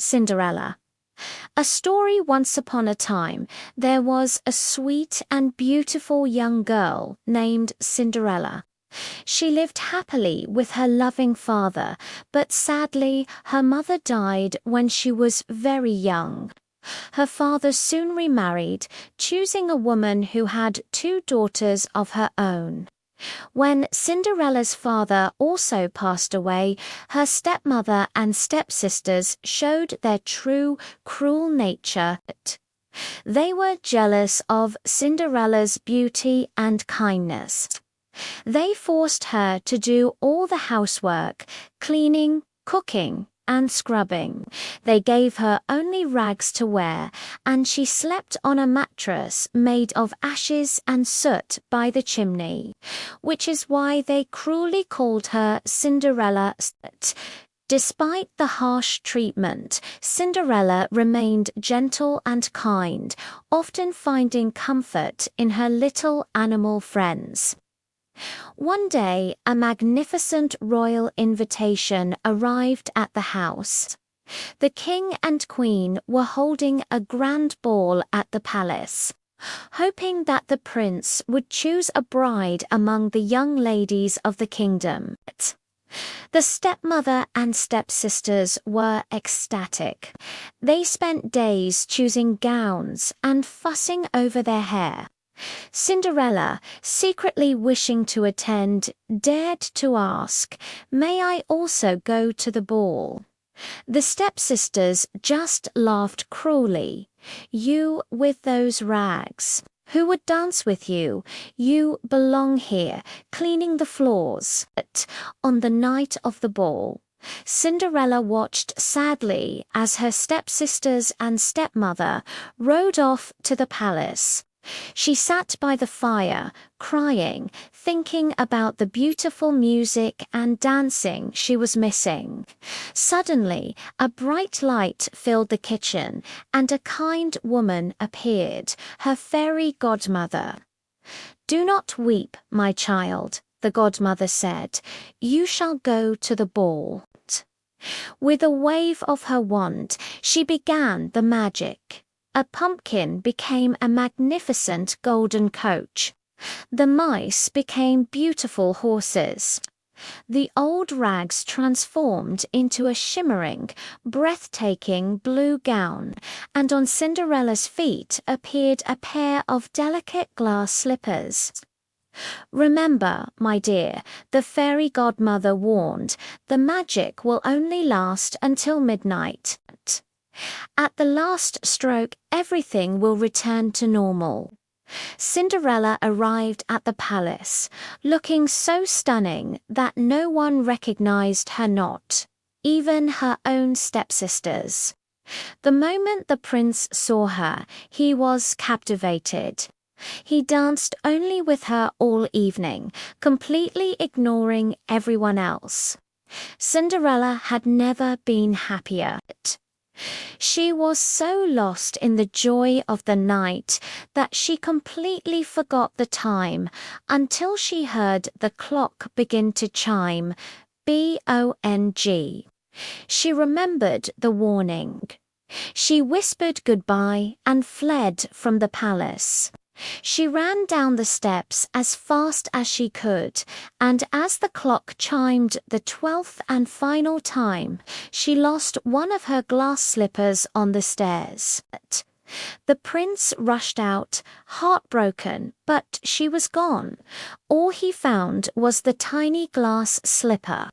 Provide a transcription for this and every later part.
Cinderella. A story once upon a time, there was a sweet and beautiful young girl named Cinderella. She lived happily with her loving father, but sadly her mother died when she was very young. Her father soon remarried, choosing a woman who had 2 daughters of her own. When Cinderella's father also passed away, her stepmother and stepsisters showed their true, cruel nature. They were jealous of Cinderella's beauty and kindness. They forced her to do all the housework, cleaning, cooking, and scrubbing. They gave her only rags to wear, and she slept on a mattress made of ashes and soot by the chimney, which is why they cruelly called her Cinderella. Despite the harsh treatment, Cinderella remained gentle and kind, often finding comfort in her little animal friends. One day, a magnificent royal invitation arrived at the house. The king and queen were holding a grand ball at the palace, hoping that the prince would choose a bride among the young ladies of the kingdom. The stepmother and stepsisters were ecstatic. They spent days choosing gowns and fussing over their hair. Cinderella, secretly wishing to attend, dared to ask, "May I also go to the ball?" The stepsisters just laughed cruelly. "You with those rags. Who would dance with you? You belong here, cleaning the floors." On the night of the ball, Cinderella watched sadly as her stepsisters and stepmother rode off to the palace. She sat by the fire, crying, thinking about the beautiful music and dancing she was missing. Suddenly, a bright light filled the kitchen, and a kind woman appeared, her fairy godmother. "Do not weep, my child," the godmother said. "You shall go to the ball." With a wave of her wand, she began the magic. A pumpkin became a magnificent golden coach. The mice became beautiful horses. The old rags transformed into a shimmering, breathtaking blue gown, and on Cinderella's feet appeared a pair of delicate glass slippers. "Remember, my dear," the fairy godmother warned, "the magic will only last until midnight. At the last stroke, everything will return to normal." Cinderella arrived at the palace, looking so stunning that no one recognized her not, even her own stepsisters. The moment the prince saw her, he was captivated. He danced only with her all evening, completely ignoring everyone else. Cinderella had never been happier. She was so lost in the joy of the night that she completely forgot the time until she heard the clock begin to chime, bong. She remembered the warning. She whispered goodbye and fled from the palace. She ran down the steps as fast as she could, and as the clock chimed the 12th and final time, she lost one of her glass slippers on the stairs. The prince rushed out, heartbroken, but she was gone. All he found was the tiny glass slipper.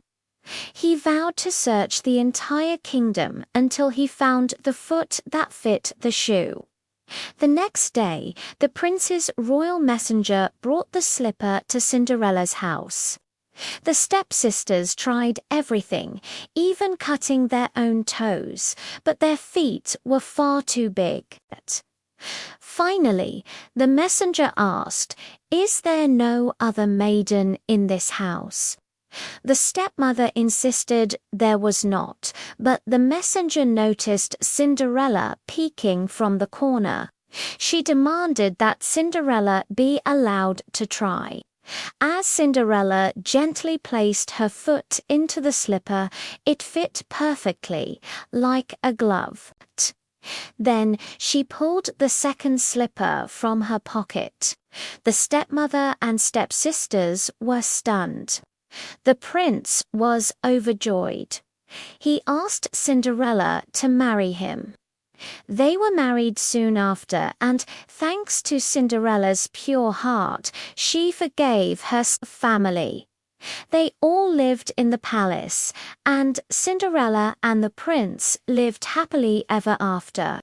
He vowed to search the entire kingdom until he found the foot that fit the shoe. The next day, the prince's royal messenger brought the slipper to Cinderella's house. The stepsisters tried everything, even cutting their own toes, but their feet were far too big. Finally, the messenger asked, "Is there no other maiden in this house?" The stepmother insisted there was not, but the messenger noticed Cinderella peeking from the corner. She demanded that Cinderella be allowed to try. As Cinderella gently placed her foot into the slipper, it fit perfectly, like a glove. Then she pulled the second slipper from her pocket. The stepmother and stepsisters were stunned. The prince was overjoyed. He asked Cinderella to marry him. They were married soon after, and thanks to Cinderella's pure heart, she forgave her family. They all lived in the palace, and Cinderella and the prince lived happily ever after.